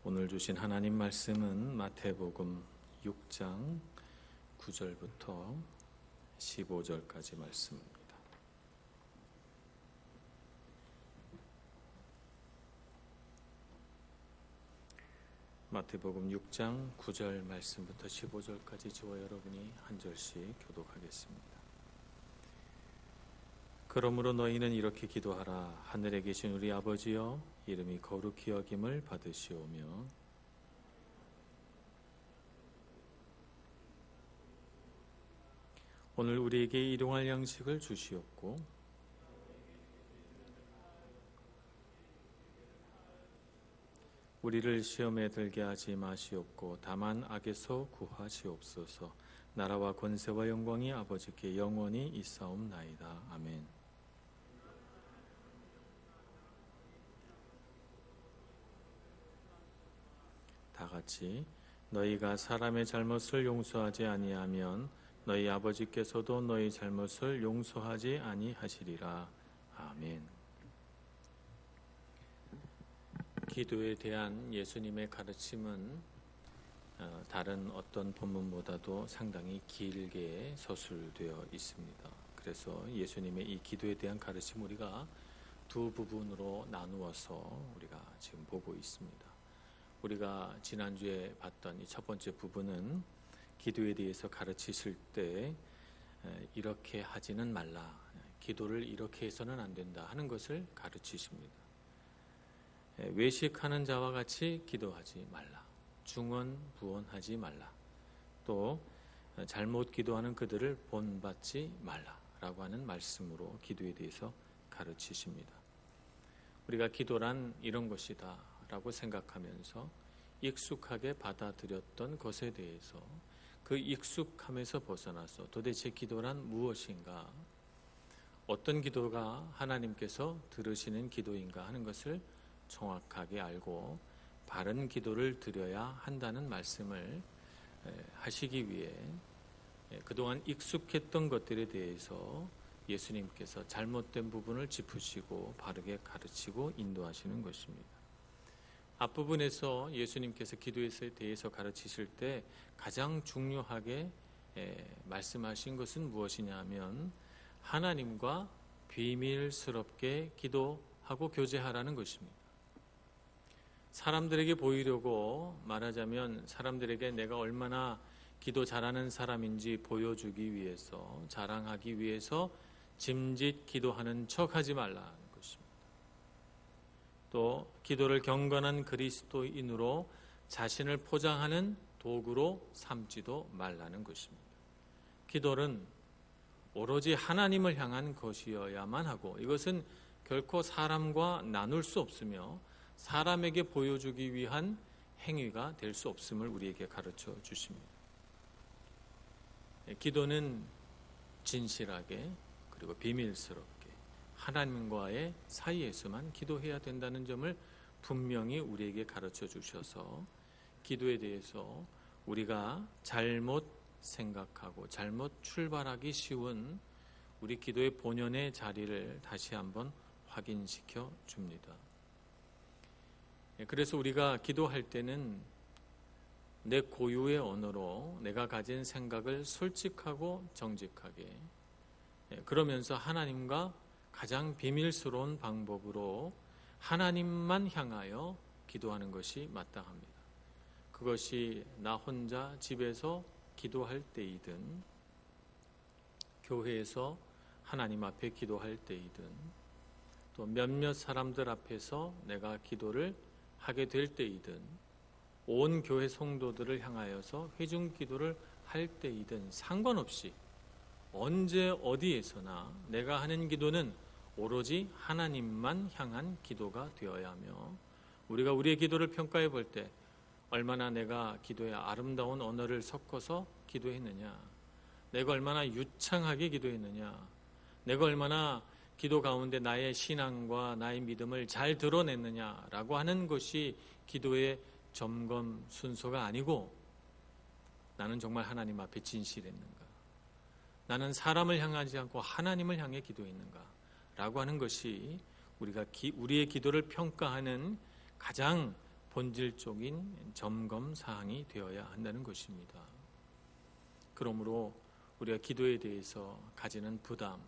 오늘 주신 하나님 말씀은 마태복음 6장 9절부터 15절까지 말씀입니다. 마태복음 6장 9절 말씀부터 15절까지 저와 여러분이 한 절씩 교독하겠습니다. 그러므로 너희는 이렇게 기도하라. 하늘에 계신 우리 아버지여, 이름이 거룩히 여김을 받으시오며 오늘 우리에게 일용할 양식을 주시옵고 우리를 시험에 들게 하지 마시옵고 다만 악에서 구하시옵소서. 나라와 권세와 영광이 아버지께 영원히 있사옵나이다. 아멘. 다 같이 너희가 사람의 잘못을 용서하지 아니하면 너희 아버지께서도 너희 잘못을 용서하지 아니하시리라. 아멘. 기도에 대한 예수님의 가르침은 다른 어떤 본문보다도 상당히 길게 서술되어 있습니다. 그래서 예수님의 이 기도에 대한 가르침 우리가 두 부분으로 나누어서 우리가 지금 보고 있습니다. 우리가 지난주에 봤던 이 첫 번째 부분은 기도에 대해서 가르치실 때 이렇게 하지는 말라, 기도를 이렇게 해서는 안 된다 하는 것을 가르치십니다. 외식하는 자와 같이 기도하지 말라, 중언부언하지 말라, 또 잘못 기도하는 그들을 본받지 말라라고 하는 말씀으로 기도에 대해서 가르치십니다. 우리가 기도란 이런 것이다 라고 생각하면서 익숙하게 받아들였던 것에 대해서 그 익숙함에서 벗어나서 도대체 기도란 무엇인가, 어떤 기도가 하나님께서 들으시는 기도인가 하는 것을 정확하게 알고 바른 기도를 드려야 한다는 말씀을 하시기 위해 그동안 익숙했던 것들에 대해서 예수님께서 잘못된 부분을 짚으시고 바르게 가르치고 인도하시는 것입니다. 앞부분에서 예수님께서 기도에 대해서 가르치실 때 가장 중요하게 말씀하신 것은 무엇이냐 하면 하나님과 비밀스럽게 기도하고 교제하라는 것입니다. 사람들에게 보이려고, 말하자면 사람들에게 내가 얼마나 기도 잘하는 사람인지 보여주기 위해서, 자랑하기 위해서 짐짓 기도하는 척하지 말라는 것입니다. 또 기도를 경건한 그리스도인으로 자신을 포장하는 도구로 삼지도 말라는 것입니다. 기도는 오로지 하나님을 향한 것이어야만 하고 이것은 결코 사람과 나눌 수 없으며 사람에게 보여주기 위한 행위가 될 수 없음을 우리에게 가르쳐 주십니다. 기도는 진실하게 그리고 비밀스럽게 하나님과의 사이에서만 기도해야 된다는 점을 분명히 우리에게 가르쳐 주셔서 기도에 대해서 우리가 잘못 생각하고 잘못 출발하기 쉬운 우리 기도의 본연의 자리를 다시 한번 확인시켜 줍니다. 그래서 우리가 기도할 때는 내 고유의 언어로 내가 가진 생각을 솔직하고 정직하게, 그러면서 하나님과 가장 비밀스러운 방법으로 하나님만 향하여 기도하는 것이 마땅합니다. 그것이 나 혼자 집에서 기도할 때이든 교회에서 하나님 앞에 기도할 때이든 또 몇몇 사람들 앞에서 내가 기도를 하게 될 때이든 온 교회 성도들을 향하여서 회중 기도를 할 때이든 상관없이 언제 어디에서나 내가 하는 기도는 오로지 하나님만 향한 기도가 되어야 하며, 우리가 우리의 기도를 평가해 볼 때 얼마나 내가 기도에 아름다운 언어를 섞어서 기도했느냐, 내가 얼마나 유창하게 기도했느냐, 내가 얼마나 기도 가운데 나의 신앙과 나의 믿음을 잘 드러냈느냐라고 하는 것이 기도의 점검 순서가 아니고, 나는 정말 하나님 앞에 진실했는가, 나는 사람을 향하지 않고 하나님을 향해 기도했는가 라고 하는 것이 우리가 우리의 기도를 평가하는 가장 본질적인 점검 사항이 되어야 한다는 것입니다. 그러므로 우리가 기도에 대해서 가지는 부담,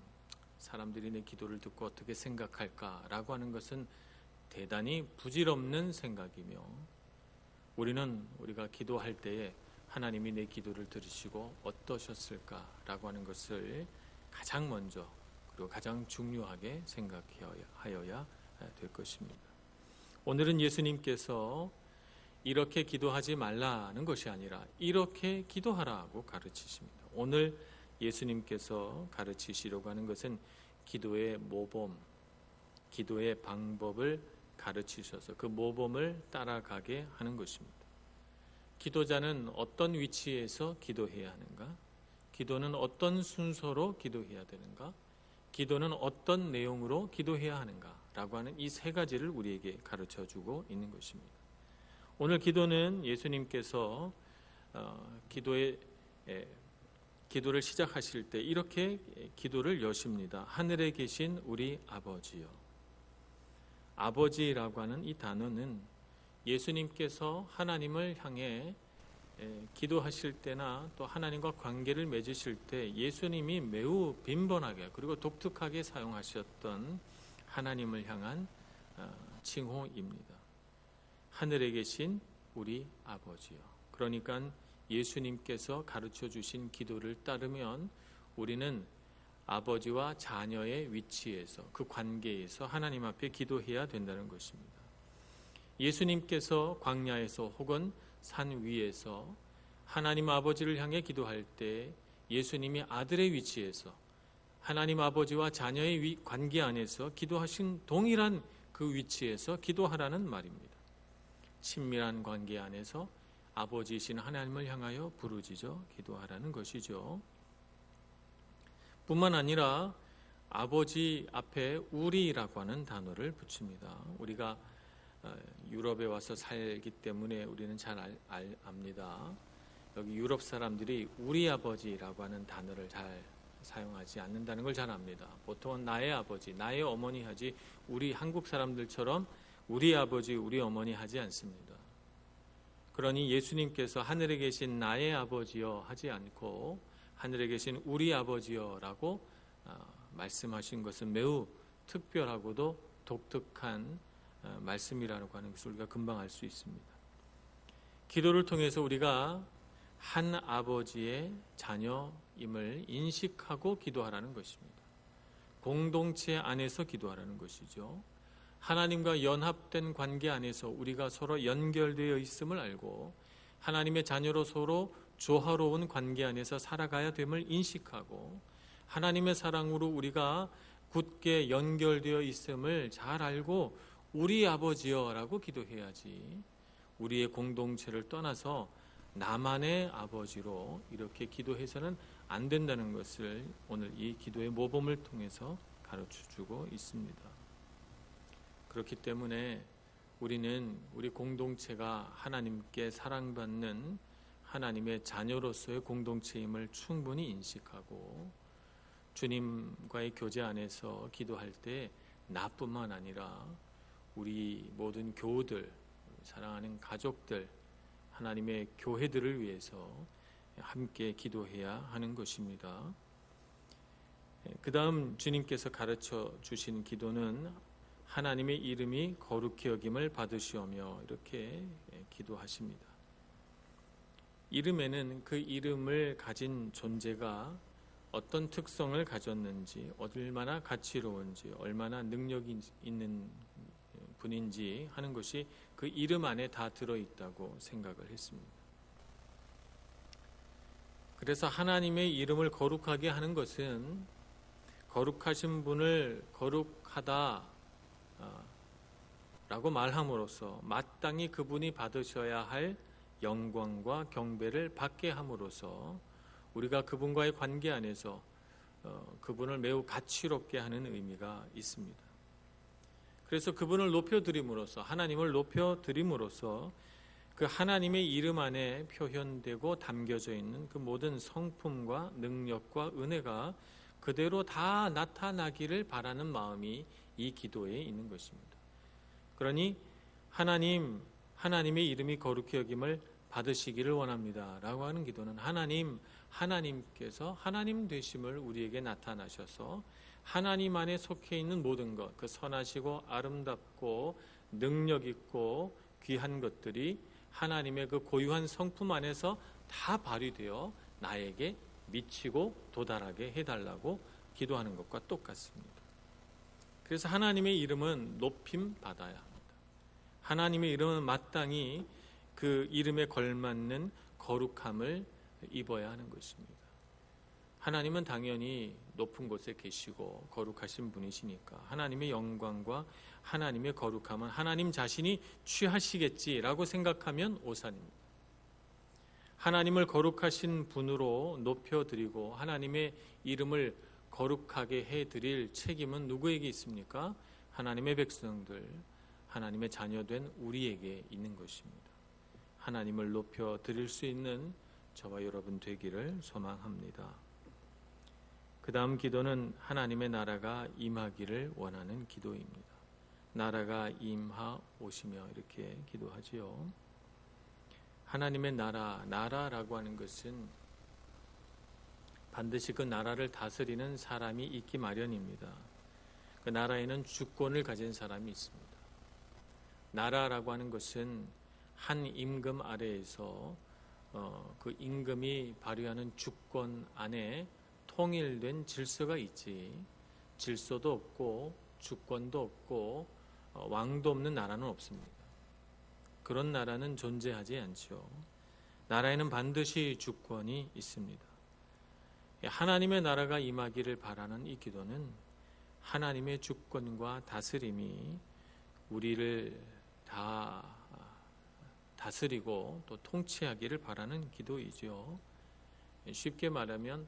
사람들이 내 기도를 듣고 어떻게 생각할까라고 하는 것은 대단히 부질없는 생각이며, 우리가 기도할 때에 하나님이 내 기도를 들으시고 어떠셨을까라고 하는 것을 가장 먼저 그리고 가장 중요하게 생각하여야 될 것입니다. 오늘은 예수님께서 이렇게 기도하지 말라는 것이 아니라 이렇게 기도하라고 가르치십니다. 오늘 예수님께서 가르치시려고 하는 것은 기도의 모범, 기도의 방법을 가르치셔서 그 모범을 따라가게 하는 것입니다. 기도자는 어떤 위치에서 기도해야 하는가? 기도는 어떤 순서로 기도해야 되는가? 기도는 어떤 내용으로 기도해야 하는가? 라고 하는 이 세 가지를 우리에게 가르쳐주고 있는 것입니다. 오늘 기도는 예수님께서 기도를 시작하실 때 이렇게 기도를 여십니다. 하늘에 계신 우리 아버지요. 아버지라고 하는 이 단어는 예수님께서 하나님을 향해 기도하실 때나 또 하나님과 관계를 맺으실 때 예수님이 매우 빈번하게 그리고 독특하게 사용하셨던 하나님을 향한 칭호입니다. 하늘에 계신 우리 아버지요. 그러니까 예수님께서 가르쳐 주신 기도를 따르면 우리는 아버지와 자녀의 위치에서 그 관계에서 하나님 앞에 기도해야 된다는 것입니다. 예수님께서 광야에서 혹은 산 위에서 하나님 아버지를 향해 기도할 때 예수님이 아들의 위치에서 하나님 아버지와 자녀의 관계 안에서 기도하신 동일한 그 위치에서 기도하라는 말입니다. 친밀한 관계 안에서 아버지이신 하나님을 향하여 부르짖어 기도하라는 것이죠. 뿐만 아니라 아버지 앞에 우리라고 하는 단어를 붙입니다. 우리가 유럽에 와서 살기 때문에 우리는 잘 압니다. 여기 유럽 사람들이 우리 아버지라고 하는 단어를 잘 사용하지 않는다는 걸 잘 압니다. 보통은 나의 아버지, 나의 어머니 하지 우리 한국 사람들처럼 우리 아버지, 우리 어머니 하지 않습니다. 그러니 예수님께서 하늘에 계신 나의 아버지여 하지 않고 하늘에 계신 우리 아버지여라고 말씀하신 것은 매우 특별하고도 독특한 말씀이라고 하는 것을 우리가 금방 알 수 있습니다. 기도를 통해서 우리가 한 아버지의 자녀임을 인식하고 기도하라는 것입니다. 공동체 안에서 기도하라는 것이죠. 하나님과 연합된 관계 안에서 우리가 서로 연결되어 있음을 알고 하나님의 자녀로 서로 조화로운 관계 안에서 살아가야 됨을 인식하고 하나님의 사랑으로 우리가 굳게 연결되어 있음을 잘 알고 우리 아버지여라고 기도해야지 우리의 공동체를 떠나서 나만의 아버지로 이렇게 기도해서는 안 된다는 것을 오늘 이 기도의 모범을 통해서 가르쳐주고 있습니다. 그렇기 때문에 우리는 우리 공동체가 하나님께 사랑받는 하나님의 자녀로서의 공동체임을 충분히 인식하고 주님과의 교제 안에서 기도할 때 나뿐만 아니라 우리 모든 교우들, 사랑하는 가족들, 하나님의 교회들을 위해서 함께 기도해야 하는 것입니다. 그 다음 주님께서 가르쳐 주신 기도는 하나님의 이름이 거룩히 여김을 받으시오며 이렇게 기도하십니다. 이름에는 그 이름을 가진 존재가 어떤 특성을 가졌는지, 얼마나 가치로운지, 얼마나 능력이 있는 분인지 하는 것이 그 이름 안에 다 들어있다고 생각을 했습니다. 그래서 하나님의 이름을 거룩하게 하는 것은 거룩하신 분을 거룩하다 라고 말함으로써 마땅히 그분이 받으셔야 할 영광과 경배를 받게 함으로써 우리가 그분과의 관계 안에서 그분을 매우 가치롭게 하는 의미가 있습니다. 그래서 그분을 높여드림으로써 하나님을 높여드림으로써 그 하나님의 이름 안에 표현되고 담겨져 있는 그 모든 성품과 능력과 은혜가 그대로 다 나타나기를 바라는 마음이 이 기도에 있는 것입니다. 그러니 하나님 하나님의 이름이 거룩히 여김을 받으시기를 원합니다 라고 하는 기도는 하나님께서 하나님 되심을 우리에게 나타나셔서 하나님 안에 속해 있는 모든 것, 그 선하시고 아름답고 능력 있고 귀한 것들이 하나님의 그 고유한 성품 안에서 다 발휘되어 나에게 미치고 도달하게 해달라고 기도하는 것과 똑같습니다. 그래서 하나님의 이름은 높임 받아야 합니다. 하나님의 이름은 마땅히 그 이름에 걸맞는 거룩함을 입어야 하는 것입니다. 하나님은 당연히 높은 곳에 계시고 거룩하신 분이시니까 하나님의 영광과 하나님의 거룩함은 하나님 자신이 취하시겠지라고 생각하면 오산입니다. 하나님을 거룩하신 분으로 높여드리고 하나님의 이름을 거룩하게 해드릴 책임은 누구에게 있습니까? 하나님의 백성들, 하나님의 자녀된 우리에게 있는 것입니다. 하나님을 높여드릴 수 있는 저와 여러분 되기를 소망합니다. 그 다음 기도는 하나님의 나라가 임하기를 원하는 기도입니다. 나라가 임하오시며 이렇게 기도하지요. 하나님의 나라라고 하는 것은 반드시 그 나라를 다스리는 사람이 있기 마련입니다. 그 나라에는 주권을 가진 사람이 있습니다. 나라라고 하는 것은 한 임금 아래에서 그 임금이 발휘하는 주권 안에 통일된 질서가 있지, 질서도 없고 주권도 없고 왕도 없는 나라는 없습니다. 그런 나라는 존재하지 않죠. 나라에는 반드시 주권이 있습니다. 하나님의 나라가 임하기를 바라는 이 기도는 하나님의 주권과 다스림이 우리를 다 다스리고 또 통치하기를 바라는 기도이죠. 쉽게 말하면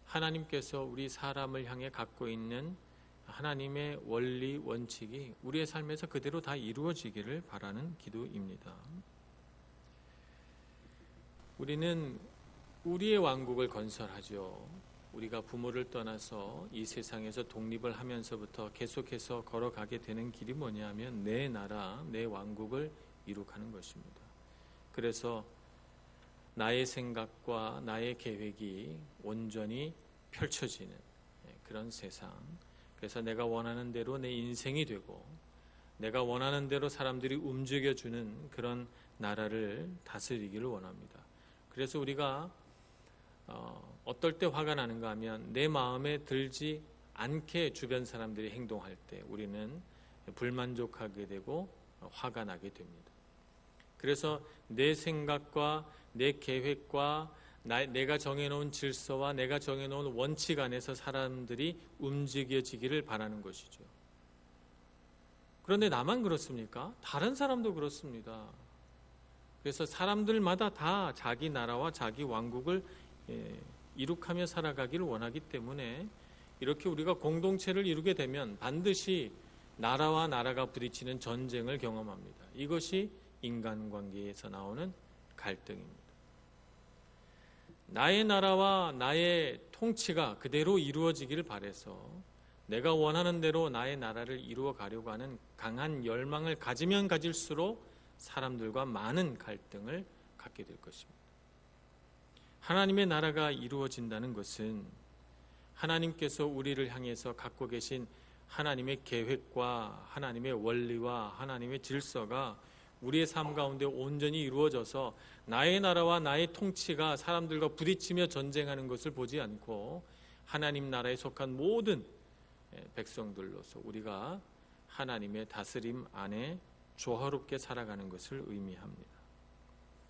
하나님께서 우리 사람을 향해 갖고 있는 하나님의 원리 원칙이 우리의 삶에서 그대로 다 이루어지기를 바라는 기도입니다. 우리는 우리의 왕국을 건설하죠. 우리가 부모를 떠나서 이 세상에서 독립을 하면서부터 계속해서 걸어가게 되는 길이 뭐냐면 내 나라, 내 왕국을 이룩하는 것입니다. 그래서 나의 생각과 나의 계획이 온전히 펼쳐지는 그런 세상, 그래서 내가 원하는 대로 내 인생이 되고 내가 원하는 대로 사람들이 움직여주는 그런 나라를 다스리기를 원합니다. 그래서 우리가 어떨 때 화가 나는가 하면 내 마음에 들지 않게 주변 사람들이 행동할 때 우리는 불만족하게 되고 화가 나게 됩니다. 그래서 내 생각과 내 계획과 내가 정해놓은 질서와 내가 정해놓은 원칙 안에서 사람들이 움직여지기를 바라는 것이죠. 그런데 나만 그렇습니까? 다른 사람도 그렇습니다. 그래서 사람들마다 다 자기 나라와 자기 왕국을 이룩하며 살아가기를 원하기 때문에 이렇게 우리가 공동체를 이루게 되면 반드시 나라와 나라가 부딪히는 전쟁을 경험합니다. 이것이 인간관계에서 나오는 갈등입니다. 나의 나라와 나의 통치가 그대로 이루어지기를 바라서 내가 원하는 대로 나의 나라를 이루어 가려고 하는 강한 열망을 가지면 가질수록 사람들과 많은 갈등을 갖게 될 것입니다. 하나님의 나라가 이루어진다는 것은 하나님께서 우리를 향해서 갖고 계신 하나님의 계획과 하나님의 원리와 하나님의 질서가 우리의 삶 가운데 온전히 이루어져서 나의 나라와 나의 통치가 사람들과 부딪히며 전쟁하는 것을 보지 않고 하나님 나라에 속한 모든 백성들로서 우리가 하나님의 다스림 안에 조화롭게 살아가는 것을 의미합니다.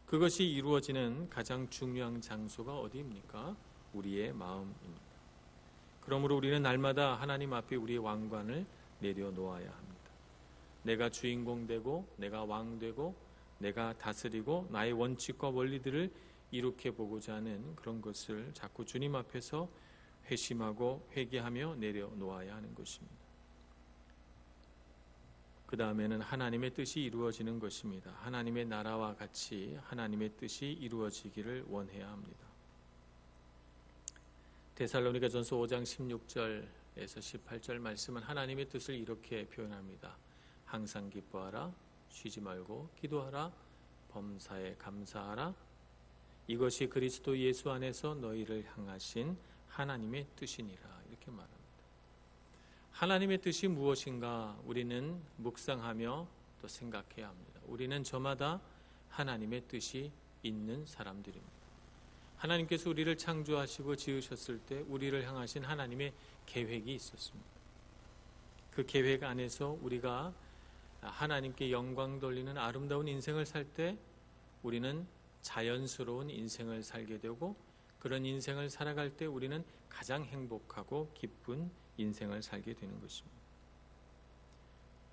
그것이 이루어지는 가장 중요한 장소가 어디입니까? 우리의 마음입니다. 그러므로 우리는 날마다 하나님 앞에 우리의 왕관을 내려놓아야 합니다. 내가 주인공 되고 내가 왕 되고 내가 다스리고 나의 원칙과 원리들을 이룩해 보고자 하는 그런 것을 자꾸 주님 앞에서 회심하고 회개하며 내려놓아야 하는 것입니다. 그 다음에는 하나님의 뜻이 이루어지는 것입니다. 하나님의 나라와 같이 하나님의 뜻이 이루어지기를 원해야 합니다. 데살로니가전서 5장 16절에서 18절 말씀은 하나님의 뜻을 이렇게 표현합니다. 항상 기뻐하라, 쉬지 말고 기도하라. 범사에 감사하라. 이것이 그리스도 예수 안에서 너희를 향하신 하나님의 뜻이니라. 이렇게 말합니다. 하나님의 뜻이 무엇인가 우리는 묵상하며 또 생각해야 합니다. 우리는 저마다 하나님의 뜻이 있는 사람들입니다. 하나님께서 우리를 창조하시고 지으셨을 때 우리를 향하신 하나님의 계획이 있었습니다. 그 계획 안에서 우리가 하나님께 영광 돌리는 아름다운 인생을 살 때 우리는 자연스러운 인생을 살게 되고, 그런 인생을 살아갈 때 우리는 가장 행복하고 기쁜 인생을 살게 되는 것입니다.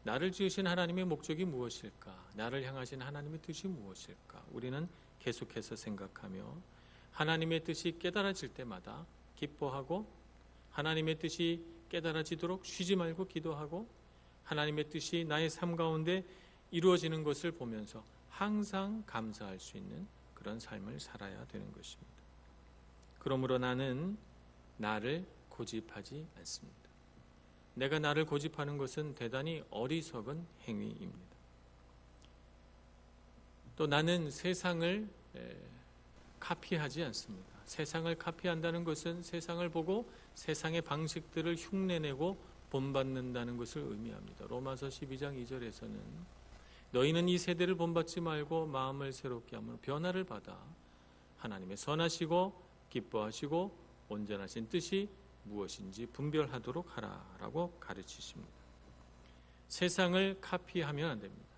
나를 지으신 하나님의 목적이 무엇일까? 나를 향하신 하나님의 뜻이 무엇일까? 우리는 계속해서 생각하며 하나님의 뜻이 깨달아질 때마다 기뻐하고, 하나님의 뜻이 깨달아지도록 쉬지 말고 기도하고, 하나님의 뜻이 나의 삶 가운데 이루어지는 것을 보면서 항상 감사할 수 있는 그런 삶을 살아야 되는 것입니다. 그러므로 나는 나를 고집하지 않습니다. 내가 나를 고집하는 것은 대단히 어리석은 행위입니다. 또 나는 세상을 카피하지 않습니다. 세상을 카피한다는 것은 세상을 보고 세상의 방식들을 흉내내고 본받는다는 것을 의미합니다. 로마서 12장 2절에서는 너희는 이 세대를 본받지 말고 마음을 새롭게 하며 변화를 받아 하나님의 선하시고 기뻐하시고 온전하신 뜻이 무엇인지 분별하도록 하라라고 가르치십니다. 세상을 카피하면 안 됩니다.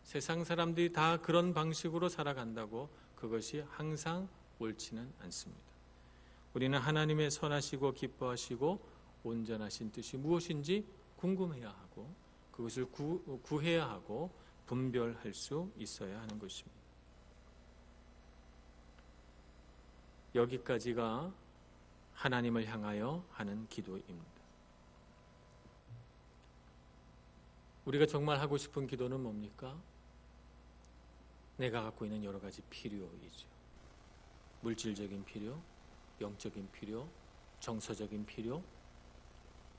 세상 사람들이 다 그런 방식으로 살아간다고 그것이 항상 옳지는 않습니다. 우리는 하나님의 선하시고 기뻐하시고 온전하신 뜻이 무엇인지 궁금해야 하고, 그것을 구해야 하고 분별할 수 있어야 하는 것입니다. 여기까지가 하나님을 향하여 하는 기도입니다. 우리가 정말 하고 싶은 기도는 뭡니까? 내가 갖고 있는 여러 가지 필요이죠. 물질적인 필요, 영적인 필요, 정서적인 필요,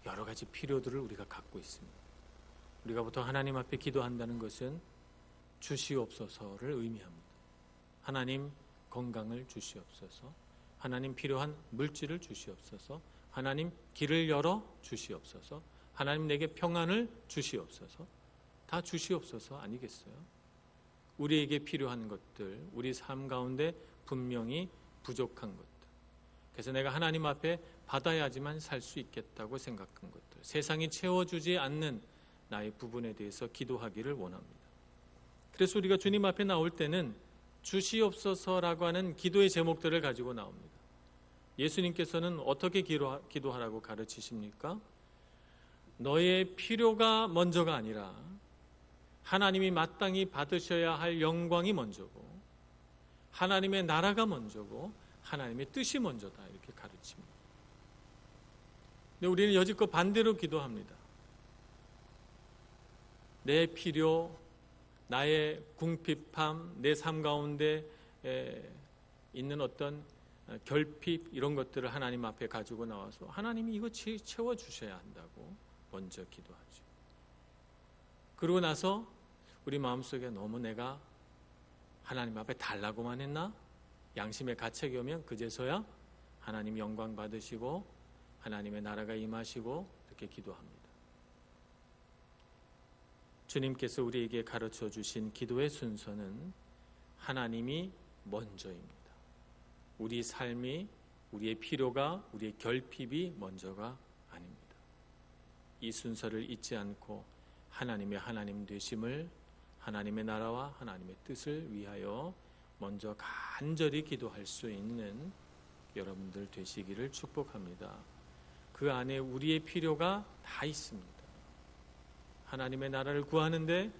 여러 가지 필요들을 우리가 갖고 있습니다. 우리가 보통 하나님 앞에 기도한다는 것은 주시옵소서를 의미합니다. 하나님 건강을 주시옵소서, 하나님 필요한 물질을 주시옵소서, 하나님 길을 열어 주시옵소서, 하나님 내게 평안을 주시옵소서, 다 주시옵소서 아니겠어요? 우리에게 필요한 것들, 우리 삶 가운데 분명히 부족한 것들, 그래서 내가 하나님 앞에 받아야지만 살 수 있겠다고 생각한 것들, 세상이 채워주지 않는 나의 부분에 대해서 기도하기를 원합니다. 그래서 우리가 주님 앞에 나올 때는 주시옵소서라고 하는 기도의 제목들을 가지고 나옵니다. 예수님께서는 어떻게 기도하라고 가르치십니까? 너의 필요가 먼저가 아니라 하나님이 마땅히 받으셔야 할 영광이 먼저고, 하나님의 나라가 먼저고, 하나님의 뜻이 먼저다, 이렇게 가르칩니다. 근데 우리는 여지껏 반대로 기도합니다. 내 필요, 나의 궁핍함, 내 삶 가운데 있는 어떤 결핍, 이런 것들을 하나님 앞에 가지고 나와서 하나님이 이거 채워주셔야 한다고 먼저 기도하죠. 그러고 나서 우리 마음속에 너무 내가 하나님 앞에 달라고만 했나? 양심의 가책이 오면 그제서야 하나님 영광 받으시고 하나님의 나라가 임하시고 이렇게 기도합니다. 주님께서 우리에게 가르쳐 주신 기도의 순서는 하나님이 먼저입니다. 우리 삶이, 우리의 필요가, 우리의 결핍이 먼저가 아닙니다. 이 순서를 잊지 않고 하나님의 하나님 되심을, 하나님의 나라와 하나님의 뜻을 위하여 먼저 간절히 기도할 수 있는 여러분들 되시기를 축복합니다. 그 안에 우리의 필요가 다 있습니다. 하나님의 나라를 구하는데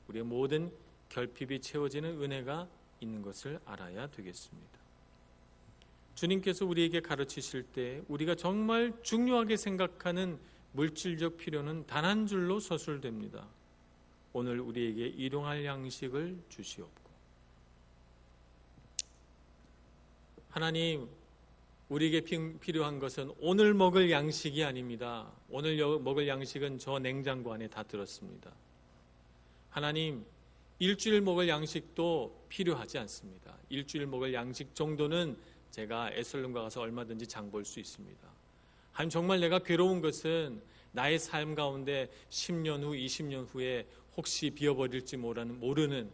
우리의 모든 결핍이 채워지는 은혜가 있는 것을 알아야 되겠습니다. 주님께서 우리에게 가르치실 때 우리가 정말 중요하게 생각하는 물질적 필요는 단 한 줄로 서술됩니다. 오늘 우리에게 일용할 양식을 주시옵고. 하나님, 우리에게 필요한 것은 오늘 먹을 양식이 아닙니다. 오늘 먹을 양식은 저 냉장고 안에 다 들었습니다. 하나님, 일주일 먹을 양식도 필요하지 않습니다. 일주일 먹을 양식 정도는 제가 에슬론가 가서 얼마든지 장 볼 수 있습니다. 하나님, 정말 내가 괴로운 것은 나의 삶 가운데 10년 후, 20년 후에 혹시 비어버릴지 모르는,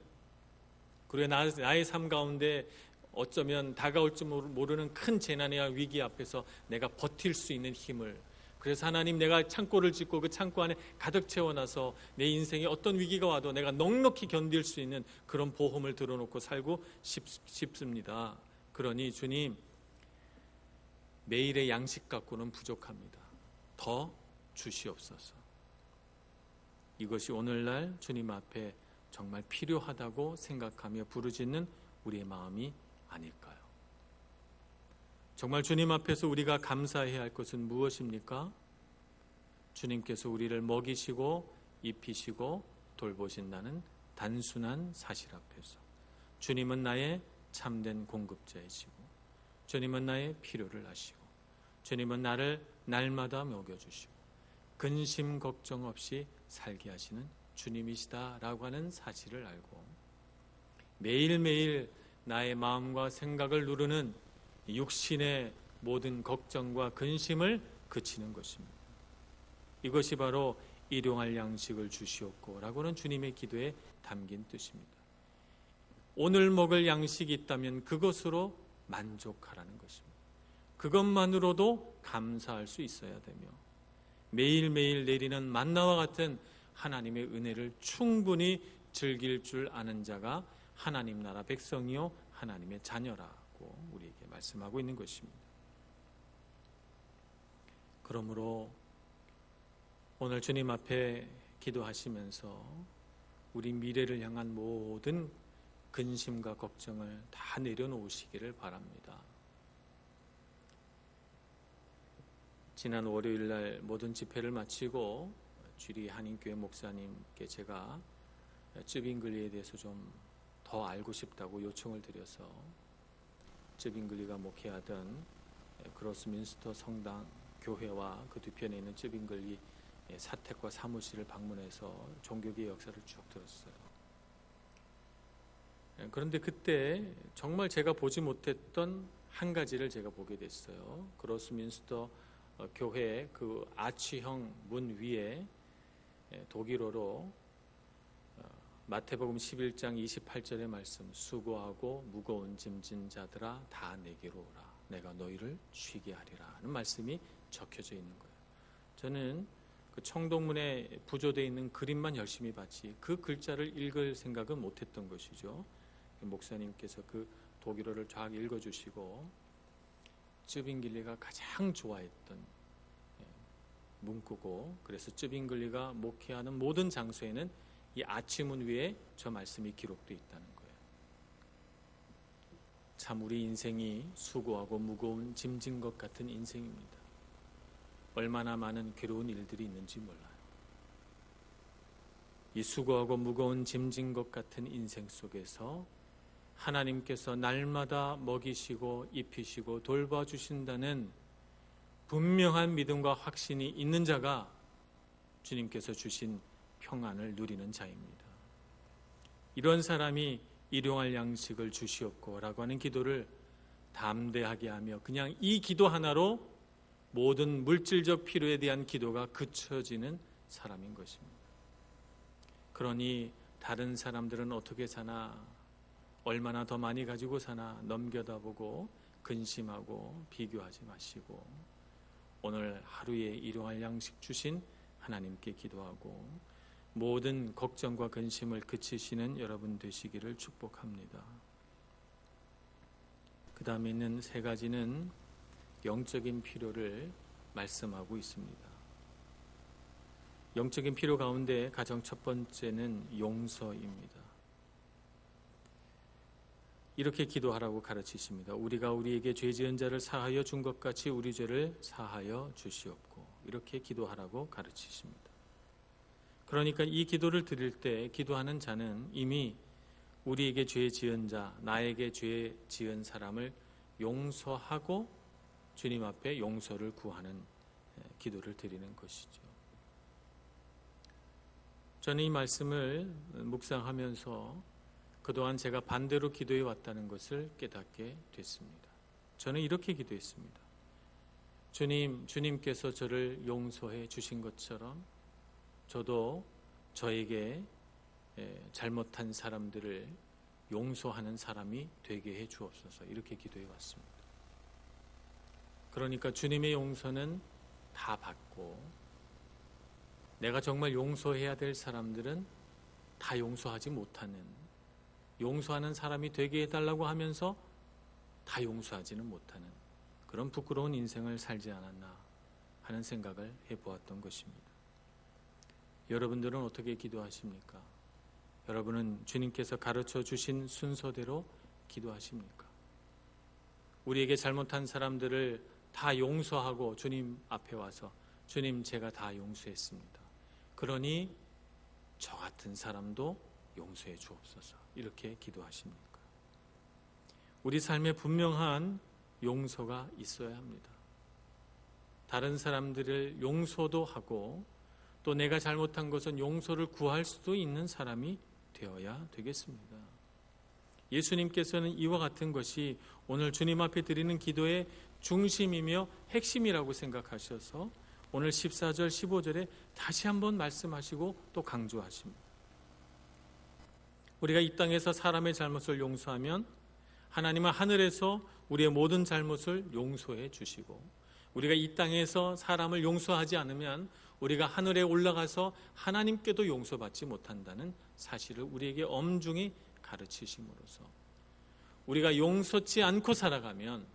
그리고 나의 삶 가운데 어쩌면 다가올지 모르는 큰 재난이나 위기 앞에서 내가 버틸 수 있는 힘을, 그래서 하나님, 내가 창고를 짓고 그 창고 안에 가득 채워놔서 내 인생에 어떤 위기가 와도 내가 넉넉히 견딜 수 있는 그런 보험을 들어놓고 살고 싶습니다. 그러니 주님, 매일의 양식 갖고는 부족합니다. 더 주시옵소서. 이것이 오늘날 주님 앞에 정말 필요하다고 생각하며 부르짖는 우리의 마음이 아닐까요? 정말 주님 앞에서 우리가 감사해야 할 것은 무엇입니까? 주님께서 우리를 먹이시고 입히시고 돌보신다는 단순한 사실 앞에서 주님은 나의 참된 공급자이시고, 주님은 나의 필요를 아시고, 주님은 나를 날마다 먹여주시고 근심 걱정 없이 살게 하시는 주님이시다라고 하는 사실을 알고, 매일매일 나의 마음과 생각을 누르는 육신의 모든 걱정과 근심을 그치는 것입니다. 이것이 바로 일용할 양식을 주시옵고 라고는 주님의 기도에 담긴 뜻입니다. 오늘 먹을 양식이 있다면 그것으로 만족하라는 것입니다. 그것만으로도 감사할 수 있어야 되며, 매일매일 내리는 만나와 같은 하나님의 은혜를 충분히 즐길 줄 아는 자가 하나님 나라 백성이요 하나님의 자녀라고 우리에게 말씀하고 있는 것입니다. 그러므로 오늘 주님 앞에 기도하시면서 우리 미래를 향한 모든 근심과 걱정을 다 내려놓으시기를 바랍니다. 지난 월요일 날 모든 집회를 마치고 주리 한인교회 목사님께 제가 쯔빙글리에 대해서 좀 더 알고 싶다고 요청을 드려서 쯔빙글리가 목회하던 그로스민스터 성당 교회와 그 뒤편에 있는 쯔빙글리 사택과 사무실을 방문해서 종교계의 역사를 쭉 들었어요. 그런데 그때 정말 제가 보지 못했던 한 가지를 제가 보게 됐어요. 그로스민스터 교회 그 아치형 문 위에 독일어로 마태복음 11장 28절의 말씀, 수고하고 무거운 짐진 자들아 다 내게로 오라, 내가 너희를 쉬게 하리라 하는 말씀이 적혀져 있는 거예요. 저는 그 청동문에 부조되어 있는 그림만 열심히 봤지 그 글자를 읽을 생각은 못했던 것이죠. 목사님께서 그 독일어를 쫙 읽어주시고 쯔빙글리가 가장 좋아했던 문구고, 그래서 쯔빙글리가 목회하는 모든 장소에는 이 아치문 위에 저 말씀이 기록되어 있다는 거예요. 참 우리 인생이 수고하고 무거운 짐진 것 같은 인생입니다. 얼마나 많은 괴로운 일들이 있는지 몰라요. 이 수고하고 무거운 짐진 것 같은 인생 속에서 하나님께서 날마다 먹이시고 입히시고 돌봐주신다는 분명한 믿음과 확신이 있는 자가 주님께서 주신 평안을 누리는 자입니다. 이런 사람이 일용할 양식을 주시옵고 라고 하는 기도를 담대하게 하며 그냥 이 기도 하나로 모든 물질적 필요에 대한 기도가 그쳐지는 사람인 것입니다. 그러니 다른 사람들은 어떻게 사나, 얼마나 더 많이 가지고 사나 넘겨다보고 근심하고 비교하지 마시고 오늘 하루에 일용할 양식 주신 하나님께 기도하고 모든 걱정과 근심을 그치시는 여러분 되시기를 축복합니다. 그 다음에 있는 세 가지는 영적인 필요를 말씀하고 있습니다. 영적인 필요 가운데 가장 첫 번째는 용서입니다. 이렇게 기도하라고 가르치십니다. 우리가 우리에게 죄 지은 자를 사하여 준 것 같이 우리 죄를 사하여 주시옵고, 이렇게 기도하라고 가르치십니다. 그러니까 이 기도를 드릴 때 기도하는 자는 이미 우리에게 죄 지은 자, 나에게 죄 지은 사람을 용서하고 주님 앞에 용서를 구하는 기도를 드리는 것이죠. 저는 이 말씀을 묵상하면서 그동안 제가 반대로 기도해 왔다는 것을 깨닫게 됐습니다. 저는 이렇게 기도했습니다. 주님께서 저를 용서해 주신 것처럼 저도 저에게 잘못한 사람들을 용서하는 사람이 되게 해 주옵소서. 이렇게 기도해 왔습니다. 그러니까 주님의 용서는 다 받고 내가 정말 용서해야 될 사람들은 다 용서하지 못하는, 용서하는 사람이 되게 해달라고 하면서 다 용서하지는 못하는 그런 부끄러운 인생을 살지 않았나 하는 생각을 해보았던 것입니다. 여러분들은 어떻게 기도하십니까? 여러분은 주님께서 가르쳐 주신 순서대로 기도하십니까? 우리에게 잘못한 사람들을 다 용서하고 주님 앞에 와서 주님, 제가 다 용서했습니다. 그러니 저 같은 사람도 용서해 주옵소서. 이렇게 기도하십니까? 우리 삶에 분명한 용서가 있어야 합니다. 다른 사람들을 용서도 하고 또 내가 잘못한 것은 용서를 구할 수도 있는 사람이 되어야 되겠습니다. 예수님께서는 이와 같은 것이 오늘 주님 앞에 드리는 기도의 중심이며 핵심이라고 생각하셔서 오늘 14절, 15절에 다시 한번 말씀하시고 또 강조하십니다. 우리가 이 땅에서 사람의 잘못을 용서하면 하나님은 하늘에서 우리의 모든 잘못을 용서해 주시고, 우리가 이 땅에서 사람을 용서하지 않으면 우리가 하늘에 올라가서 하나님께도 용서받지 못한다는 사실을 우리에게 엄중히 가르치심으로써 우리가 용서치 않고 살아가면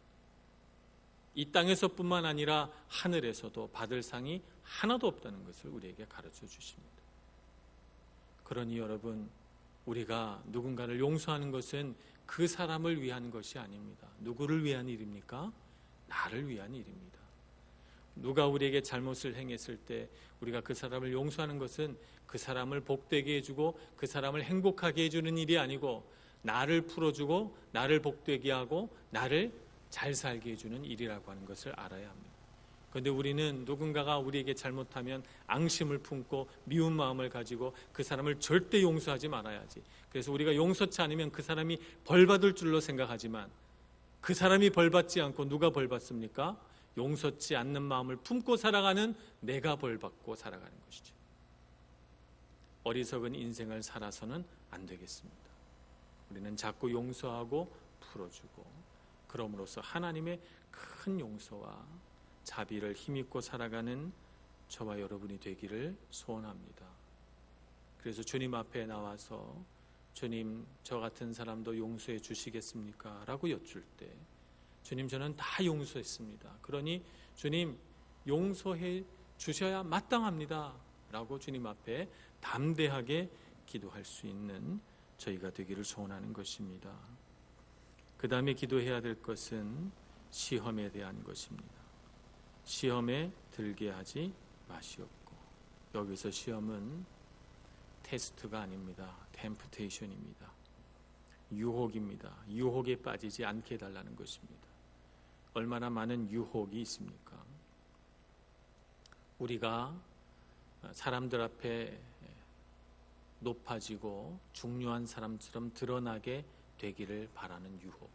이 땅에서뿐만 아니라 하늘에서도 받을 상이 하나도 없다는 것을 우리에게 가르쳐 주십니다. 그러니 여러분, 우리가 누군가를 용서하는 것은 그 사람을 위한 것이 아닙니다. 누구를 위한 일입니까? 나를 위한 일입니다. 누가 우리에게 잘못을 행했을 때 우리가 그 사람을 용서하는 것은 그 사람을 복되게 해주고 그 사람을 행복하게 해주는 일이 아니고 나를 풀어주고 나를 복되게 하고 나를 잘 살게 해주는 일이라고 하는 것을 알아야 합니다. 그런데 우리는 누군가가 우리에게 잘못하면 앙심을 품고 미운 마음을 가지고 그 사람을 절대 용서하지 말아야지. 그래서 우리가 용서치 않으면 그 사람이 벌받을 줄로 생각하지만 그 사람이 벌받지 않고 누가 벌받습니까? 용서치 않는 마음을 품고 살아가는 내가 벌받고 살아가는 것이죠. 어리석은 인생을 살아서는 안 되겠습니다. 우리는 자꾸 용서하고 풀어주고 그럼으로써 하나님의 큰 용서와 자비를 힘입고 살아가는 저와 여러분이 되기를 소원합니다. 그래서 주님 앞에 나와서 주님, 저 같은 사람도 용서해 주시겠습니까? 라고 여쭐 때 주님, 저는 다 용서했습니다. 그러니 주님, 용서해 주셔야 마땅합니다. 라고 주님 앞에 담대하게 기도할 수 있는 저희가 되기를 소원하는 것입니다. 그 다음에 기도해야 될 것은 시험에 대한 것입니다. 시험에 들게 하지 마시옵고, 여기서 시험은 테스트가 아닙니다. 템프테이션입니다. 유혹입니다. 유혹에 빠지지 않게 해달라는 것입니다. 얼마나 많은 유혹이 있습니까? 우리가 사람들 앞에 높아지고 중요한 사람처럼 드러나게 되기를 바라는 유혹,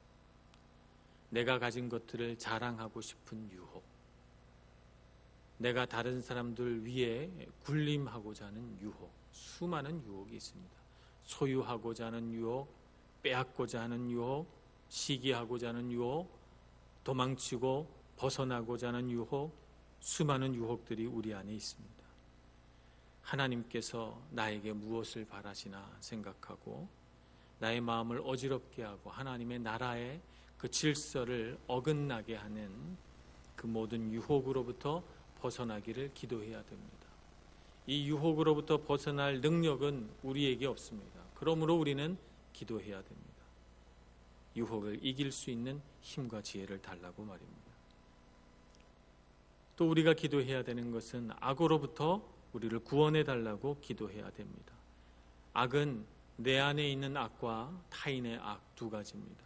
내가 가진 것들을 자랑하고 싶은 유혹, 내가 다른 사람들 위에 군림하고자 하는 유혹, 수많은 유혹이 있습니다. 소유하고자 하는 유혹, 빼앗고자 하는 유혹, 시기하고자 하는 유혹, 도망치고 벗어나고자 하는 유혹, 수많은 유혹들이 우리 안에 있습니다. 하나님께서 나에게 무엇을 바라시나 생각하고 나의 마음을 어지럽게 하고 하나님의 나라의 그 질서를 어긋나게 하는 그 모든 유혹으로부터 벗어나기를 기도해야 됩니다. 이 유혹으로부터 벗어날 능력은 우리에게 없습니다. 그러므로 우리는 기도해야 됩니다. 유혹을 이길 수 있는 힘과 지혜를 달라고 말입니다. 또 우리가 기도해야 되는 것은 악으로부터 우리를 구원해 달라고 기도해야 됩니다. 악은 내 안에 있는 악과 타인의 악 두 가지입니다.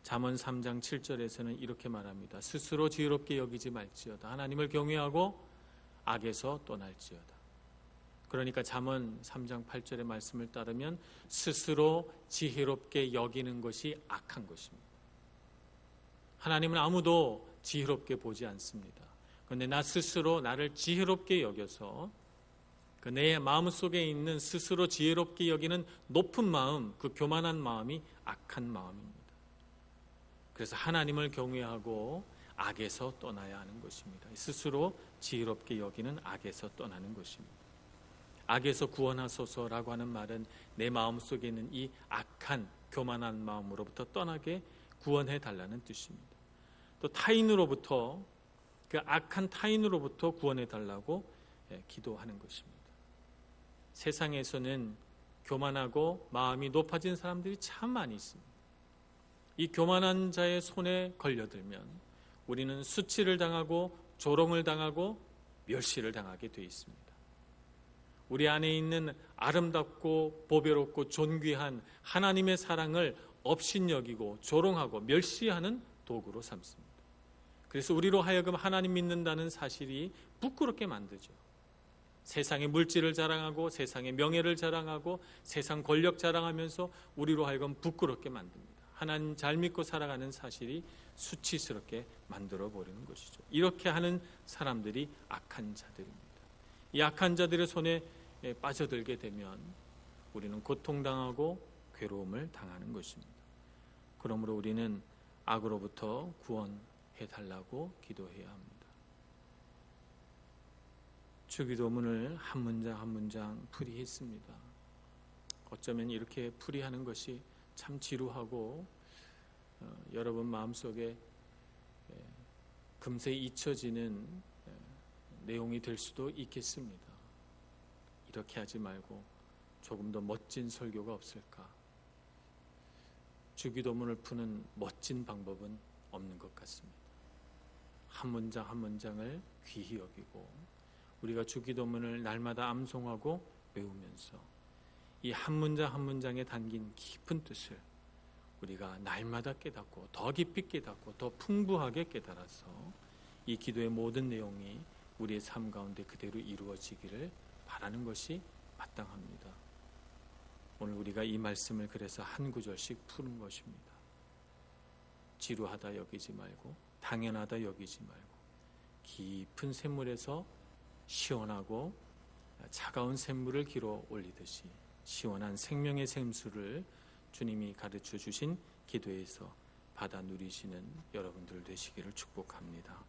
잠언 3장 7절에서는 이렇게 말합니다. 스스로 지혜롭게 여기지 말지어다. 하나님을 경외하고 악에서 떠날지어다. 그러니까 잠언 3장 8절의 말씀을 따르면 스스로 지혜롭게 여기는 것이 악한 것입니다. 하나님은 아무도 지혜롭게 보지 않습니다. 그런데 나 스스로 나를 지혜롭게 여겨서 내 마음속에 있는 스스로 지혜롭게 여기는 높은 마음, 그 교만한 마음이 악한 마음입니다. 그래서 하나님을 경외하고 악에서 떠나야 하는 것입니다. 스스로 지혜롭게 여기는 악에서 떠나는 것입니다. 악에서 구원하소서라고 하는 말은 내 마음속에 있는 이 악한 교만한 마음으로부터 떠나게 구원해 달라는 뜻입니다. 또 타인으로부터, 그 악한 타인으로부터 구원해 달라고 기도하는 것입니다. 세상에서는 교만하고 마음이 높아진 사람들이 참 많이 있습니다. 이 교만한 자의 손에 걸려들면 우리는 수치를 당하고 조롱을 당하고 멸시를 당하게 되어 있습니다. 우리 안에 있는 아름답고 보배롭고 존귀한 하나님의 사랑을 업신여기고 조롱하고 멸시하는 도구로 삼습니다. 그래서 우리로 하여금 하나님 믿는다는 사실이 부끄럽게 만들죠. 세상의 물질을 자랑하고 세상의 명예를 자랑하고 세상 권력 자랑하면서 우리로 하여금 부끄럽게 만듭니다. 하나님 잘 믿고 살아가는 사실이 수치스럽게 만들어버리는 것이죠. 이렇게 하는 사람들이 악한 자들입니다. 이 악한 자들의 손에 빠져들게 되면 우리는 고통당하고 괴로움을 당하는 것입니다. 그러므로 우리는 악으로부터 구원해달라고 기도해야 합니다. 주기도문을 한 문장 한 문장 풀이했습니다. 어쩌면 이렇게 풀이하는 것이 참 지루하고 여러분 마음속에 금세 잊혀지는 내용이 될 수도 있겠습니다. 이렇게 하지 말고 조금 더 멋진 설교가 없을까? 주기도문을 푸는 멋진 방법은 없는 것 같습니다. 한 문장 한 문장을 귀히 여기고 우리가 주기도문을 날마다 암송하고 외우면서 이 한 문장 한 문장에 담긴 깊은 뜻을 우리가 날마다 깨닫고 더 깊이 깨닫고 더 풍부하게 깨달아서 이 기도의 모든 내용이 우리의 삶 가운데 그대로 이루어지기를 바라는 것이 마땅합니다. 오늘 우리가 이 말씀을 그래서 한 구절씩 푸는 것입니다. 지루하다 여기지 말고 당연하다 여기지 말고 깊은 샘물에서 시원하고 차가운 샘물을 길어 올리듯이 시원한 생명의 샘수를 주님이 가르쳐 주신 기도에서 받아 누리시는 여러분들 되시기를 축복합니다.